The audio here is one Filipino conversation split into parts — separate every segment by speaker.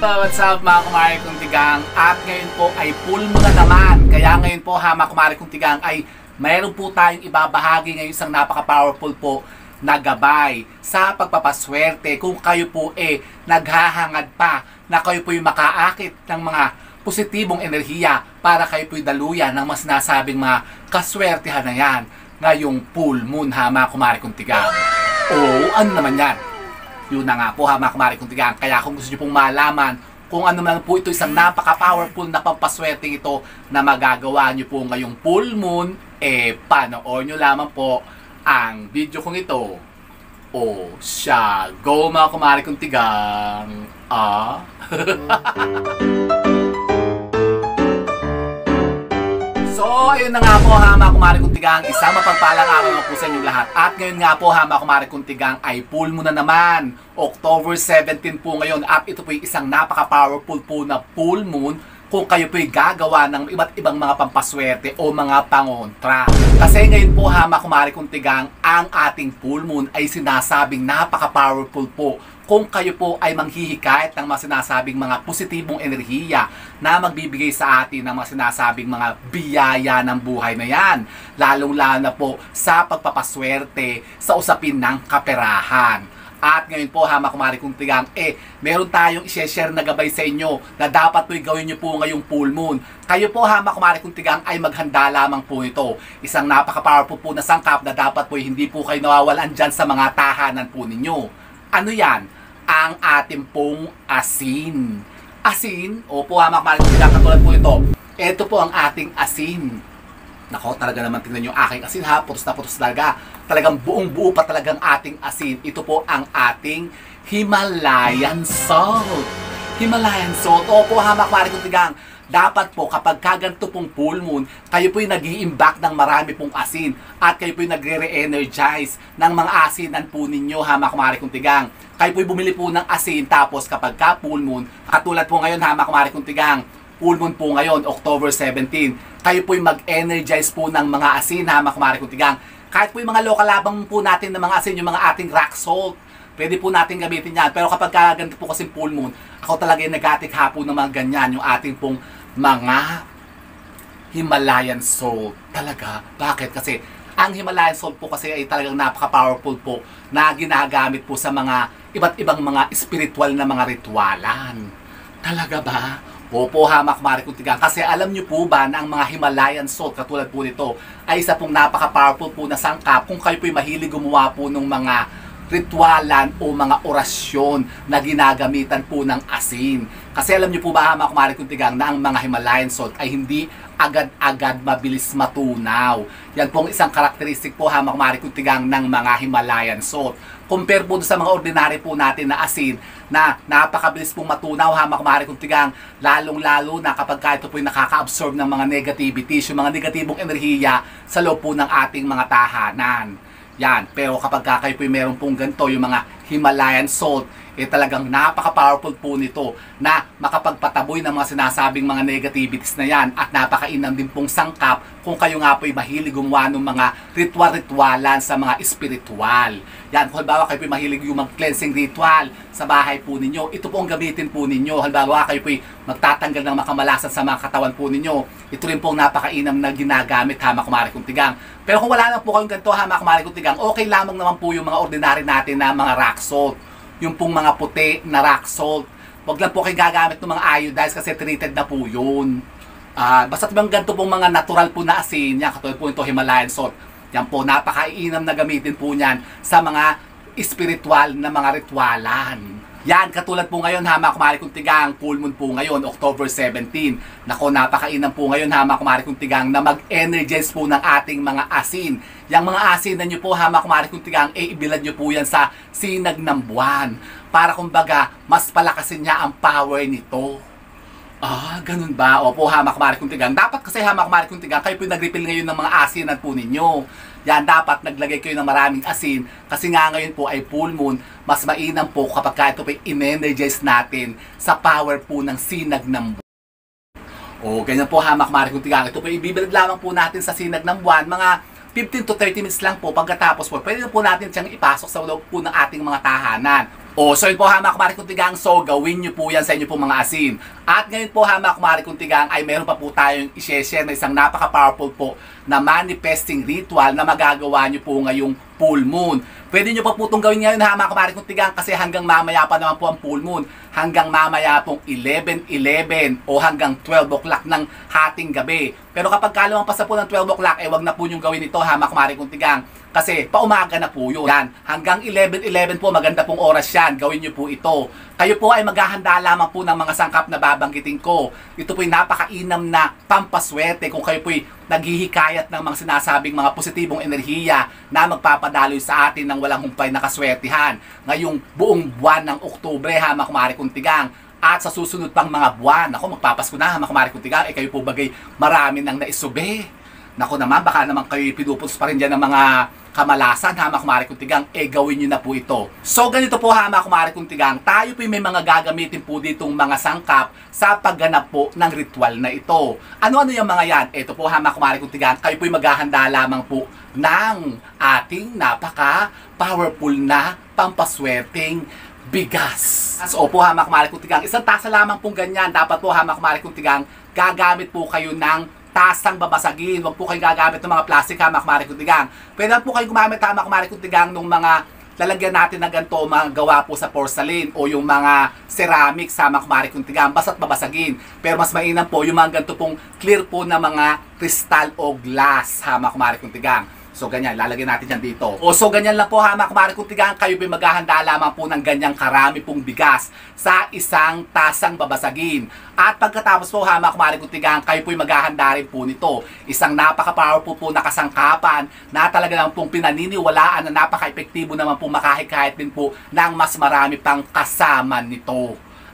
Speaker 1: What's up mga kumare kong tigang? At ngayon po ay full moon na naman. Kaya ngayon po ha mga kumare kong tigang ay mayroon po tayong ibabahagi ngayon isang napaka-powerful po na gabay sa pagpapaswerte kung kayo po naghahangad pa na kayo po yung makaakit ng mga positibong enerhiya para kayo po daluyan ng mas nasabing mga kaswertehan na yan ngayong full moon ha mga kumare kong tigang. Ano naman yan? Yun na nga po ha mga kumare kong tigang. Kaya kung gusto nyo pong malaman kung ano man po ito isang napaka-powerful na pampaswerte ito na magagawa nyo po ngayong full moon, panoorin nyo lamang po ang video kong ito. Siya, go mga kumare kong tigang. So, ayun na nga po ha mga kumare kong tigang, isang mapagpalang araw po sa inyong lahat. At ngayon nga po ha mga kumare kong tigang ay full moon na naman. October 17 po ngayon at ito po yung isang napaka-powerful po na full moon kung kayo po'y gagawa ng iba't ibang mga pampaswerte o mga pangontra. Kasi ngayon po ha mga kumare kong tigang, ang ating full moon ay sinasabing napaka-powerful po kung kayo po ay manghihikayat ng mga sinasabing mga positibong enerhiya na magbibigay sa atin ng mga sinasabing mga biyaya ng buhay na yan. Lalong-lalo na po sa pagpapaswerte sa usapin ng kaperahan. At ngayon po ha mga kumare kong tigang, meron tayong i-share na gabay sa inyo na dapat po'y gawin nyo po ngayong full moon. Kayo po ha mga kumare kong tigang ay maghanda lamang po ito. Isang napaka-powerful po na sangkap na dapat po'y hindi po kayo nawawalan dyan sa mga tahanan po ninyo. Ano yan? Ang ating pong asin. Asin? Opo ha mga kumare kong tigang, katulad po ito. Ito po ang ating asin. Nako, talaga naman tingnan yung aking asin ha, putos na putos talaga. Talagang buong buo pa talagang ating asin. Ito po ang ating Himalayan salt. Himalayan salt. Opo ha mga kumare kong tigang. Dapat po kapag kaganto pong full moon, kayo po'y nag-i-imbak ng marami pong asin at kayo po'y nagre-re-energize ng mga asinan po ninyo ha mga kumare kong tigang. Kayo po'y bumili po ng asin tapos kapag ka full moon, katulad po ngayon ha mga kumare kong tigang, full moon po ngayon, October 17, kayo po'y mag-energize po ng mga asin ha mga kumare kong tigang. Kahit po yung mga local labang po natin ng mga asin, yung mga ating rock salt, pwede po natin gamitin yan. Pero kapag ganito po kasi full moon, ako talaga yung nag-atik hapon ng mga ganyan, yung ating pong mga Himalayan salt. Talaga. Bakit? Kasi ang Himalayan salt po kasi ay talagang napaka-powerful po na ginagamit po sa mga iba't ibang mga spiritual na mga ritualan. Talaga ba? Opo ha mga kumare kong tigang. Kasi alam nyo po ba na ang mga Himalayan salt katulad po nito ay isa pong napaka-powerful po na sangkap kung kayo po'y mahilig gumawa po ng mga ritualan o mga orasyon na ginagamitan po ng asin. Kasi alam niyo po ba mga kumare kong tigang na ang mga Himalayan salt ay hindi agad-agad mabilis matunaw. Yan po ang isang karakteristik po ha mga kumare kong tigang ng mga Himalayan salt. Compare po sa mga ordinary po natin na asin na napakabilis pong matunaw ha mga kumare kong tigang, lalong-lalo na kapag ito po yung nakaka-absorb ng mga negativities, yung mga negatibong enerhiya sa loob po ng ating mga tahanan. Yan, pero kapag kayo po meron pong ganito, yung mga Himalayan salt, talagang napaka-powerful po nito na makapagpataboy ng mga sinasabing mga negativities na yan at napakainam din pong sangkap kung kayo nga po'y mahilig gumawa ng mga ritual-ritualan sa mga espiritual. Yan, kung halimbawa kayo po'y mahilig yung mag-cleansing ritual sa bahay po ninyo, ito po ang gamitin po ninyo. Halimbawa kayo po'y magtatanggal ng makamalasan sa mga katawan po ninyo, ito rin pong napakainam na ginagamit ha mga kumare kong tigang. Pero kung wala na po kayong ganito ha mga kumare kong tigang, okay lamang naman po yung mga ordinary natin na mga rock salt. Yung pong mga puti na rock salt. Huwag lang po kayo gagamit ng mga iodized kasi treated na po yun. Basta bang ganito pong mga natural po na asin, yan, katulad po ito Himalayan salt. Yan po, napakainam na gamitin po niyan sa mga spiritual na mga ritualan. Yan, katulad po ngayon ha mga kumare kong tigang, full moon po ngayon, October 17. Nako, napakainam po ngayon ha mga kumare kong tigang na mag-energize po ng ating mga asin. Yang mga asin na nyo po ha mga kumare kong tigang, ibilad nyo po yan sa sinag ng buwan. Para kumbaga, mas palakasin niya ang power nito. Ganun ba? Opo ha mga kumare kong tigang. Dapat kasi ha mga kumare kong tigang, kayo po nag-refill ngayon ng mga asinan po ninyo. Yan, dapat naglagay kayo ng maraming asin kasi nga ngayon po ay full moon, mas mainam po kapag ito po i-energize natin sa power po ng sinag ng buwan. Ganyan po ha mga kumare kong tigang. Ito po ibibilad lamang po natin sa sinag ng buwan, mga 15 to 30 minutes lang po. Pagkatapos po, pwede na po natin siyang ipasok sa loob po ng ating mga tahanan. O, so yun po ha mga kumari kong tigang, so gawin nyo po yan sa inyo po mga asin. At ngayon po ha mga kumari kong tigang ay meron pa po tayong i-share na isang napaka-powerful po na manifesting ritual na magagawa nyo po ngayong full moon. Pwede nyo pa po itong gawin ngayon ha mga kumari kong tigang kasi hanggang mamaya pa naman po ang full moon. Hanggang mamaya pong 11:11 o hanggang 12 o'clock ng hating gabi. Pero kapag kalumang pasa po ng 12 o'clock, wag na po nyong gawin ito ha mga kumari kong tigang. Kasi paumaga na po yun. Yan. Hanggang 11:11 po, maganda pong oras yan. Gawin nyo po ito. Kayo po ay maghahanda lamang po ng mga sangkap na babanggitin ko. Ito po'y napakainam na pampaswerte kung kayo po'y naghihikayat ng mga sinasabing mga positibong enerhiya na magpapadaloy sa atin ng walang humpay na kaswertihan. Ngayong buong buwan ng Oktubre ha, mga kumari kong tigang. At sa susunod pang mga buwan, ako magpapasko na ha, mga kumari kong tigang, kayo po bagay marami nang naisube. Nako naman, baka naman kayo pinupuntos pa rin dyan ng mga kamalasan ha mga kumari kong tigang, gawin nyo na po ito. So ganito po ha mga kumari kong tigang, tayo po may mga gagamitin po ditong mga sangkap sa pagganap po ng ritual na ito. Ano-ano yung mga yan? Ito po ha mga kumari kong tigang, kayo po maghahanda lamang po ng ating napaka-powerful na pampaswerteng bigas. So po ha mga kumari kong tigang, isang tasa lamang pong ganyan. Dapat po ha mga kumari kong tigang, gagamit po kayo ng tasang babasagin. Huwag po kayong gagamit ng mga plastic ha mga kumari kong tigang. Pwede po kayong gumamit ha mga kumari kong tigang ng mga lalagyan natin na ganito, mga gawa po sa porcelain o yung mga ceramics ha mga kumari kong tigang. Basta't babasagin. Pero mas mainam po yung mga ganito pong clear po na mga kristal o glass ha mga kumari kong tigang. So ganyan, lalagyan natin yan dito. O so ganyan lang po ha mga kumari kong tigang, kayo po maghahanda lamang po ng ganyang karami pong bigas sa isang tasang babasagin. At pagkatapos po ha mga kumari kong tigang, kayo po maghahanda rin po nito. Isang napaka-powerful po na kasangkapan na talaga lang pong pinaniniwalaan na napaka-epektibo naman po makahikayat din po ng mas marami pang kasama nito.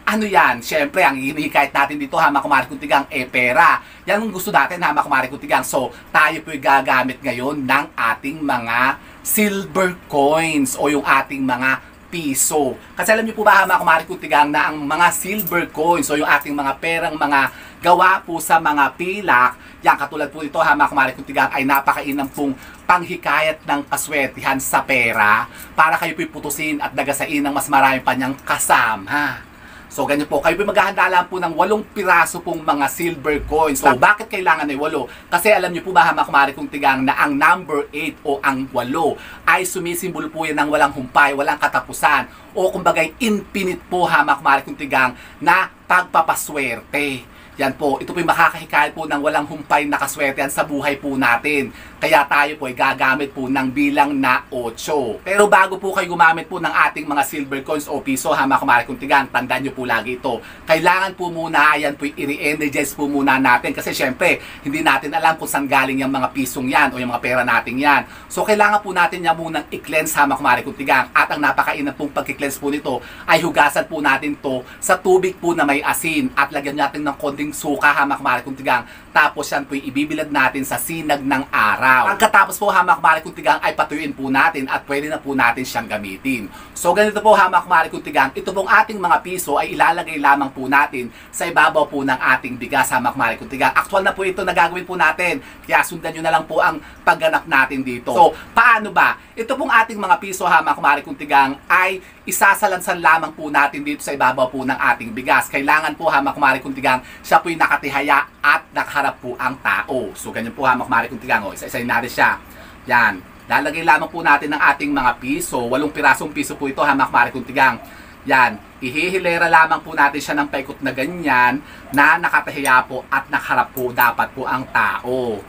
Speaker 1: Ano yan? Siyempre, ang hinihikayat natin dito ha mga kumari kong tigang, pera. Yan ang gusto natin ha mga kumari kong tigang. So, tayo po'y gagamit ngayon ng ating mga silver coins o yung ating mga piso. Kasi alam niyo po ba ha mga kumari kong tigang na ang mga silver coins o yung ating mga perang mga gawa po sa mga pilak, yan katulad po ito ha mga kumari kong tigang ay napakainam pong panghikayat ng kaswertihan sa pera para kayo po'y putusin at dagasain ng mas marami pa niyang kasama. So ganyan po, kayo po maghahanda lang po ng 8 piraso pong mga silver coins. So bakit kailangan ay 8? Kasi alam niyo po ba mga kumari kong tigang na ang number 8 o ang 8 ay sumisimbolo po yan ng walang humpay, walang katapusan o kumbagay infinite po ha mga kumari kong tigang na pagpapaswerte. Yan po, ito po yung makakahikayat po ng walang humpay na kaswertehan sa buhay po natin. Kaya tayo po ay gagamit po ng bilang na 8. Pero bago po kayo gumamit po ng ating mga silver coins o piso ha mga kumari kong tigang, tandaan nyo po lagi ito. Kailangan po muna, ayan po i-re-energize po muna natin kasi syempre, hindi natin alam kung saan galing yung mga pisong yan o yung mga pera natin yan. So kailangan po natin yan munang i-cleanse ha mga kumari kong tigang. At ang napakainam pong pag-cleanse po nito ay hugasan po natin to sa tubig po na may asin at lagyan natin ng konting suka ha mga kumari kong tigang. Tapos yan po ibibilad natin sa sinag ng araw. Pagkatapos po ha mga kumari kong tigang ay patuyuin po natin at pwede na po natin siyang gamitin. So ganito po ha mga kumari kong tigang, ito pong ating mga piso ay ilalagay lamang po natin sa ibabaw po ng ating bigas ha mga kumari kong tigang. Actual na po ito na gagawin po natin. Kaya sundan nyo na lang po ang pagganap natin dito. So paano ba? Ito pong ating mga piso ha mga kumari kong tigang ay isasalansan lamang po natin dito sa ibabaw po ng ating bigas. Kailangan po ha mga kumari kong tigang, siya po'y nakatihaya at nakaharap po ang tao. So ganyan po ha mga kumari kong tigang. Isa-isayin natin siya. Yan. Lalagay lamang po natin ng ating mga piso. 8 pirasong piso po ito ha mga kumari kong tigang. Yan. Ihihilera lamang po natin siya ng paikot na ganyan na nakatahiya po at nakaharap po dapat po ang tao.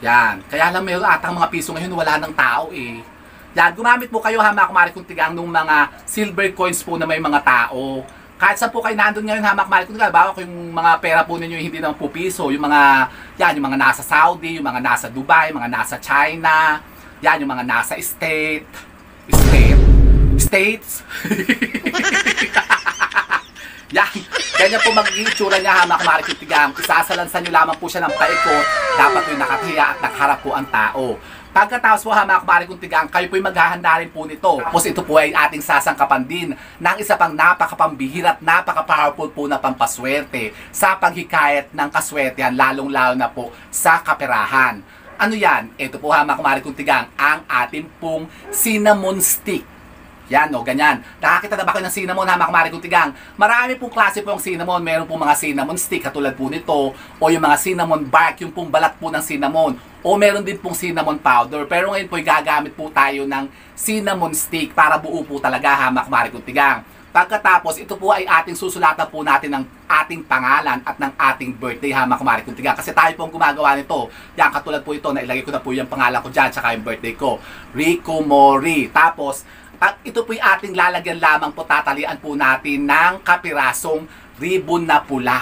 Speaker 1: Yan. Kaya lang mayroon atang mga piso ngayon wala ng tao eh. Yan, gumamit po kayo ha mga kumari kong tigang nung mga silver coins po na may mga tao. Kahit saan po kayo nandun ngayon ha mga kumari kong tigang, bawa ko yung mga pera po ninyo hindi naman po piso, yung mga, yan, yung mga nasa Saudi, yung mga nasa Dubai, mga nasa China, yan, yung mga nasa States. Yan, ganyan po magiging itsura niya ha mga kumari kong tigang. Isasalansan nyo lamang po siya ng paikot, dapat po yung nakatiya at nakaharap po ang tao. Pagkatapos po ha mga kumari kong tigang, kayo po'y maghahanda rin po nito. Tapos ito po ay ating sasangkapan din ng isa pang napakapambihira at napaka-powerful po na pampaswerte sa paghikayat ng kaswertehan, lalong-lalo na po sa kaperahan. Ano yan? Ito po ha mga kumari kong tigang, ang ating pong cinnamon stick. Yan, no, ganyan. Nakakita na ba kayo ng cinnamon, ha, mga kumare kong tigang? Marami pong klase po ang cinnamon. Meron pong mga cinnamon stick, katulad po nito, o yung mga cinnamon bark, yung pong balat po ng cinnamon. O meron din pong cinnamon powder. Pero ngayon po, gagamit po tayo ng cinnamon stick para buo po talaga, ha, mga kumare kong tigang. Pagkatapos, ito po ay ating susulatan po natin ng ating pangalan at ng ating birthday, ha, mga kumare kong tigang. Kasi tayo po ang gumagawa nito. Yan, katulad po ito, nailagay ko na po yung pangalan ko dyan, tsaka yung birthday ko. Rico Mori. Tapos, at ito po yung ating lalagyan lamang po, tatalian po natin ng kapirasong ribbon na pula.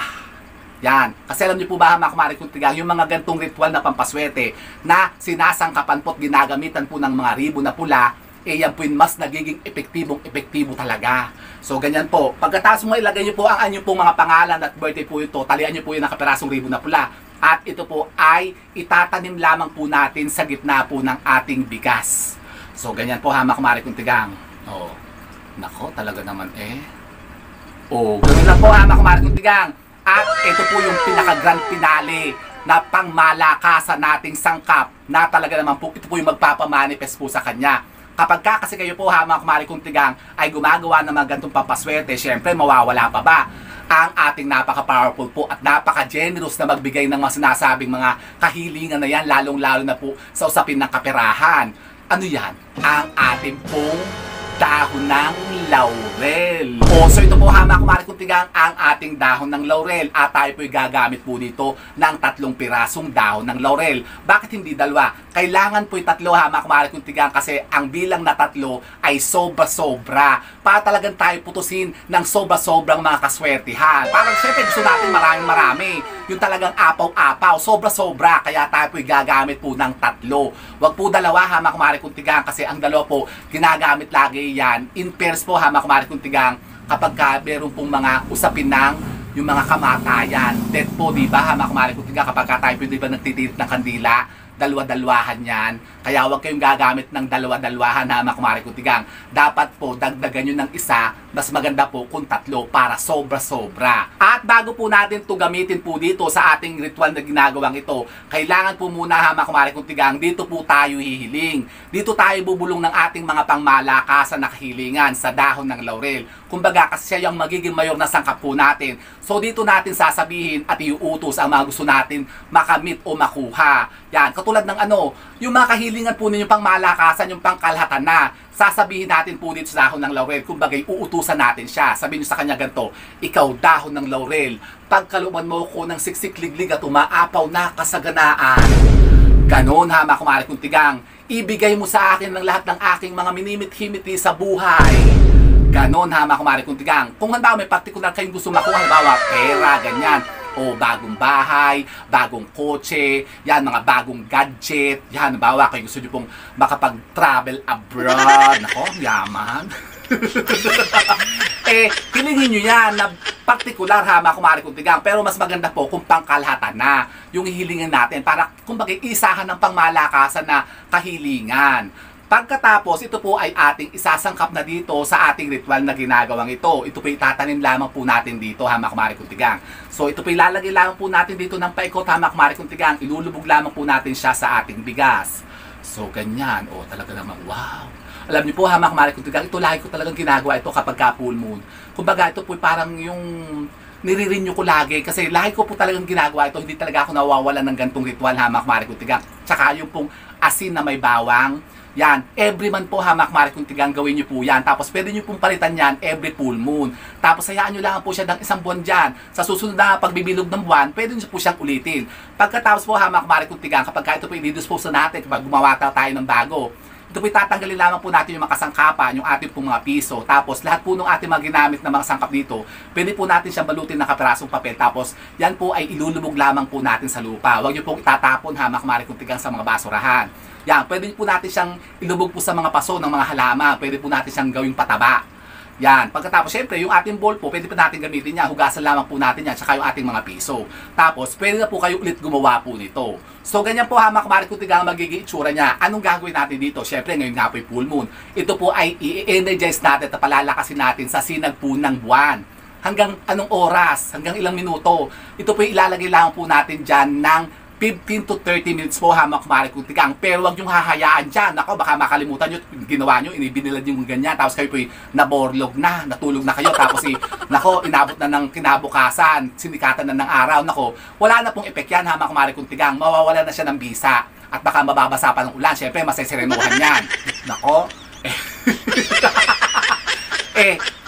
Speaker 1: Yan. Kasi alam niyo po ba, mga kumare kong tigang, yung mga gantong ritual na pampaswerte na sinasangkapan po at ginagamitan po ng mga ribbon na pula, eh yan po yung mas nagiging epektibo talaga. So ganyan po. Pagkatapos mo ilagay niyo po ang anyo pong mga pangalan at birthday po ito, talian niyo po yung nakapirasong ribbon na pula. At ito po ay itatanim lamang po natin sa gitna po ng ating bigas. So, ganyan po, ha, mga kumare kong tigang. Oh, nako, talaga naman eh. Oh, ganun lang po, ha, mga kumare kong tigang. At ito po yung pinaka-grand finale na pangmalakasan nating sangkap na talaga naman po, ito po yung magpapamanifest po sa kanya. Kapag kasi kayo po, ha, mga kumare kong tigang, ay gumagawa ng mga gantong pampaswerte, syempre, mawawala pa ba ang ating napaka-powerful po at napaka-generous na magbigay ng mga sinasabing mga kahilingan na yan, lalong-lalo na po sa usapin ng kaperahan. Ano yan? Ang ating pong dahon ng laurel. So ito po, ha, mga kumare kong tigang, ang ating dahon ng laurel. At tayo po'y gagamit po dito ng 3 pirasong dahon ng laurel. Bakit hindi 2? Kailangan po'y 3, ha, mga kumare kong tigang, kasi ang bilang na 3 ay sobra-sobra. Para talagang tayo putusin ng sobra-sobrang mga kaswertihan. Parang syempre gusto natin maraming-marami. Yung talagang apaw-apaw, sobra-sobra. Kaya tayo po'y gagamit po ng 3. Wag po 2, ha, mga kumare kong tigang, kasi ang 2 po, ginagamit lagi yan in pairs po, ha, mga kumare kong tigang, kapag meron pong mga usapin ng yung mga kamatayan. Death po, di ba, ha, mga kumare kong tigang, kapag tayo po, di ba, nagtitirit ng kandila, dalawa-dalawahan yan. Kaya huwag kayong gagamit ng dalawa-dalawahan, ha, mga kumare kong tigang. Dapat po, dagdagan nyo ng isa, mas maganda po kung 3 para sobra-sobra. At bago po natin ito gamitin po dito sa ating ritual na ginagawang ito, kailangan po muna, ha, mga kumare kong tigang, dito po tayo hihiling. Dito tayo bubulong ng ating mga pangmalakasan na kahilingan sa dahon ng laurel. Kumbaga, kasi siya yung magiging mayor na sangkap po natin. So dito natin sasabihin at iuutos ang mga gusto natin makamit o makuha. Yan, katulad ng yung mga kahilingan po ninyo pang malakasan, yung pangkalahatan na, sasabihin natin po dito sa dahon ng laurel. Kumbaga, uutusan natin siya. Sabihin nyo sa kanya ganito, ikaw dahon ng laurel, pagkaluman mo ko ng siksik-liglig at umaapaw na kasaganaan. Ganon, ha, mga kumare kong tigang, ibigay mo sa akin ng lahat ng aking mga minimit-himiti sa buhay. Ganon, ha, mga kumare kong tigang. Kung halimbawa may particular kayong gusto makuha, halimbawa pera, ganyan, o bagong bahay, bagong kotse, yan, mga bagong gadget, yan, halimbawa kayo gusto nyo pong makapag-travel abroad. Nako, yaman. Hilingin nyo yan na partikular, ha, mga kumare kong tigang. Pero mas maganda po kung pangkalahatan na yung hihilingin natin para kumbaga isahan ng pangmalakasan na kahilingan. Pagkatapos, ito po ay ating isasangkap na dito sa ating ritual na ginagawang ito. Ito po itatanim lamang po natin dito, ha, mga kumare kong tigang. So ito po ilalagay lamang po natin dito ng paikot, ha, mga kumare kong tigang. Ilulubog lamang po natin siya sa ating bigas. So ganyan, talaga naman, wow. Alam niyo po, ha, mga kumare kong tigang, ito lagi ko talagang ginagawa ito kapag ka full moon. Kumbaga ito po parang yung nire-renew ko lagi kasi lagi ko po talagang ginagawa ito. Hindi talaga ako nawawalan ng gantong ritual, ha, mga kumare kong tigang. Tsaka yung pong asin na may bawang. Yan, every month po, ha, mga kumare kong tigang, gawin nyo po yan. Tapos pwede nyo pong palitan yan every full moon. Tapos hayaan nyo lang po siya ng 1 buwan dyan. Sa susunod na pagbibilog ng buwan, pwede nyo po siyang ulitin. Pagkatapos po, ha, mga kumare kong tigang, kapag ito po i-dispose na natin, kapag gumawa tayo ng bago, ito po itatanggalin lamang po natin yung mga kasangkapan, yung ating pong mga piso. Tapos lahat po ng ating mga ginamit na mga sangkap dito, pwede po natin siyang balutin ng kapirasong papel. Tapos yan po ay ilulubog lamang po natin sa lupa. Huwag nyo pong itatapon, ha, mga kumare kong tigang, sa mga basurahan. Yan, pwede po natin siyang ilubog po sa mga paso ng mga halaman. Pwede po natin siyang gawing pataba. Yan, pagkatapos syempre yung ating bowl po, pwede po natin gamitin yan. Hugasan lamang po natin yan, tsaka yung ating mga piso. Tapos pwede na po kayo ulit gumawa po nito. So ganyan po, ha, mga kumare kong tigang, magiging itsura niya. Anong gagawin natin dito? Syempre ngayon nga po yung full moon. Ito po ay i-energize natin at palalakasin natin sa sinag po ng buwan. Hanggang anong oras, hanggang ilang minuto. Ito po ilalagay lang po natin dyan ng 15 to 30 minutes po ha mga kumare kung tigang. Pero wag yung hahayaan dyan. Nako, baka makalimutan nyo, ginawa nyo, inibinilad yung ganyan. Tapos kayo po naborlog na, natulog na kayo. Tapos nako, inabot na ng kinabukasan, sinikatan na ng araw. Nako, wala na pong epek yan ha mga kumare kung tigang. Mawawala na siya ng bisa. At baka mababasa pa ng ulan. Siyempre, masesirenuhan yan. Nako,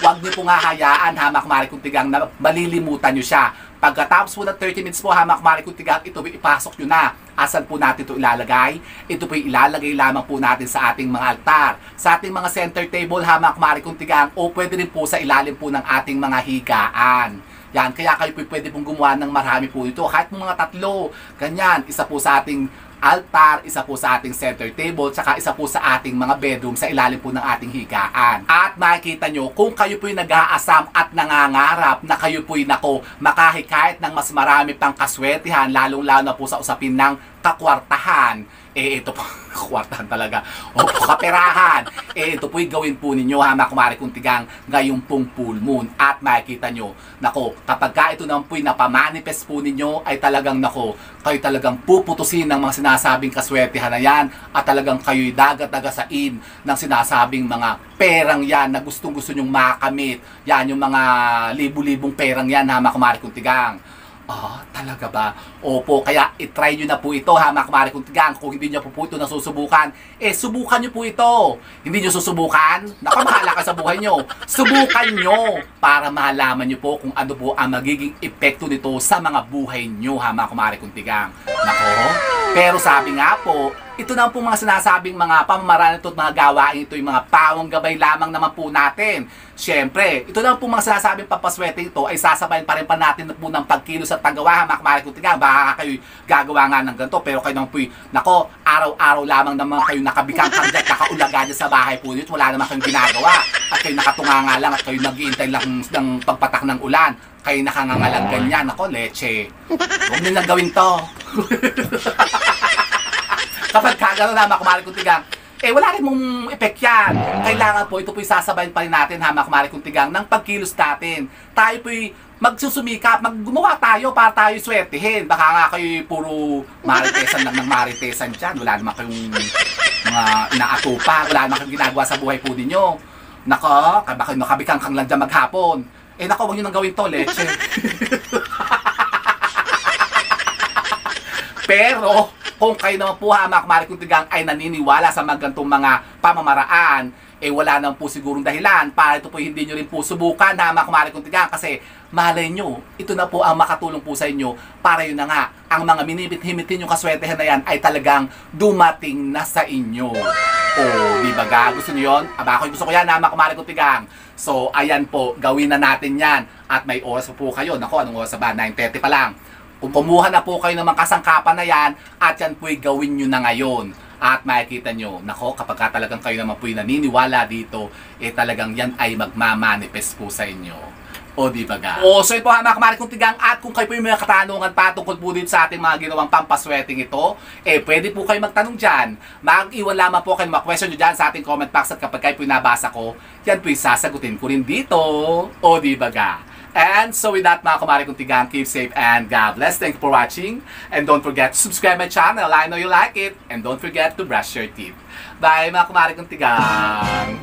Speaker 1: wag niyo pong hahayaan ha mga kumare kung tigang na malilimutan nyo siya. Pagkatapos po ng 30 minutes po ha mga kumare kung tigang, ito ipasok nyo na. Asan po natin ito ilalagay? Ito po ilalagay lamang po natin sa ating mga altar. Sa ating mga center table ha mga kumare kung tigang, o pwede rin po sa ilalim po ng ating mga higaan. Yan, kaya kayo po pwede pong gumawa ng marami po ito. Kahit mga tatlo, ganyan. Isa po sa ating altar, isa po sa ating center table, tsaka isa po sa ating mga bedroom sa ilalim po ng ating higaan. At makikita nyo, kung kayo po'y nag-aasam at nangangarap na kayo po'y makahikayat ng mas marami pang kaswertihan, lalong-lalo na po sa usapin ng kakwartahan, ito po, kwartahan talaga, o kaperahan, ito po'y gawin po ninyo ha mga kumare kung tigang ngayong pong full moon. At makikita nyo, nako, kapag ka ito naman po'y napamanifest po ninyo, ay talagang nako, kayo talagang puputusin ng mga sinasabing kaswertihan na yan, at talagang kayo'y dagat-dagasain ng sinasabing mga perang yan na gustong-gusto nyong makamit. Yan yung mga libu-libong perang yan ha mga kumare kung tigang. Talaga ba? Opo, kaya itry nyo na po ito ha mga kumare kung tigang. Kung hindi nyo po ito nasusubukan, subukan nyo po ito. Hindi nyo susubukan? Naku, mahala ka sa buhay nyo. Subukan nyo para malaman nyo po kung ano po ang magiging epekto nito sa mga buhay nyo ha mga kumare kung tigang. Nako, pero sabi nga po, ito na po mga sinasabing mga pamamaraan ito at mga gawain ito, yung mga pawang gabay lamang naman po natin. Siyempre, ito na po mga sinasabing papaswerte ito ay sasabayin pa rin pa natin na po ng pagkilos at paggawa mga kumare kung tigang. Baka kayo gagawa nga ng ganito, pero kayo naman po nako, araw-araw lamang naman kayo nakabikang kandat, nakaulaga dyan sa bahay po nito, wala naman kayong ginagawa. At kayo nakatunga nga lang at kayo nag-iintay lang ng pagpatak ng ulan. Kayo nakangangalang ganyan, nako, leche. Huwag nilang gawin to. Kapag kagano na mga kumare kung tigang, wala rin mong epek yan. Kailangan po, ito po'y sasabayin pa rin natin ha mga kumare kung tigang ng pagkilos natin. Tayo po'y magsusumikap, gumawa tayo para tayo swertihin. Baka nga kayo puro maritesan lang ng maritesan dyan. Wala naman kayong mga inaatupa, wala naman kayong ginagawa sa buhay po ninyo. Nako, baka nakabikang kang lang dyan maghapon. Nako, huwag nyo nang gawin to, leche. Pero, kung kayo naman po ha mga kumare kung tigang ay naniniwala sa mga gantong mga pamamaraan, wala naman po sigurong dahilan para ito po hindi nyo rin po subukan ha mga kumare kung tigang, kasi malay nyo, ito na po ang makatulong po sa inyo para yun na nga, ang mga minibit-himitin yung kaswertehan na yan ay talagang dumating na sa inyo. Di ba ga? Gusto nyo yun? Aba, ako gusto ko yan ha mga kumare kung tigang. So, ayan po, gawin na natin yan. At may oras po kayo. Naku, anong oras ba? 9:30 pa lang. Kung kumuha na po kayo ng mga kasangkapan na yan, at yan po'y gawin nyo na ngayon. At makikita nyo, nako, kapag talagang kayo naman po'y naniniwala dito, talagang yan ay magmamanifest po sa inyo. Di ba ga? So yun po ha mga kumare kung tigang, at kung kayo po yung mga katanungan pa tungkol po dito sa ating mga ginawang pampaswerteng ito, pwede po kayo magtanong dyan. Mag-iwan lamang po kayo mga question nyo dyan sa ating comment box, at kapag kayo po yung nabasa ko, yan po yung sasagutin ko rin dito. Di ba ga? And so with that mga kumare kung tigang, keep safe and God bless. Thank you for watching. And don't forget to subscribe my channel. I know you like it. And don't forget to brush your teeth. Bye mga kumare kung tigang.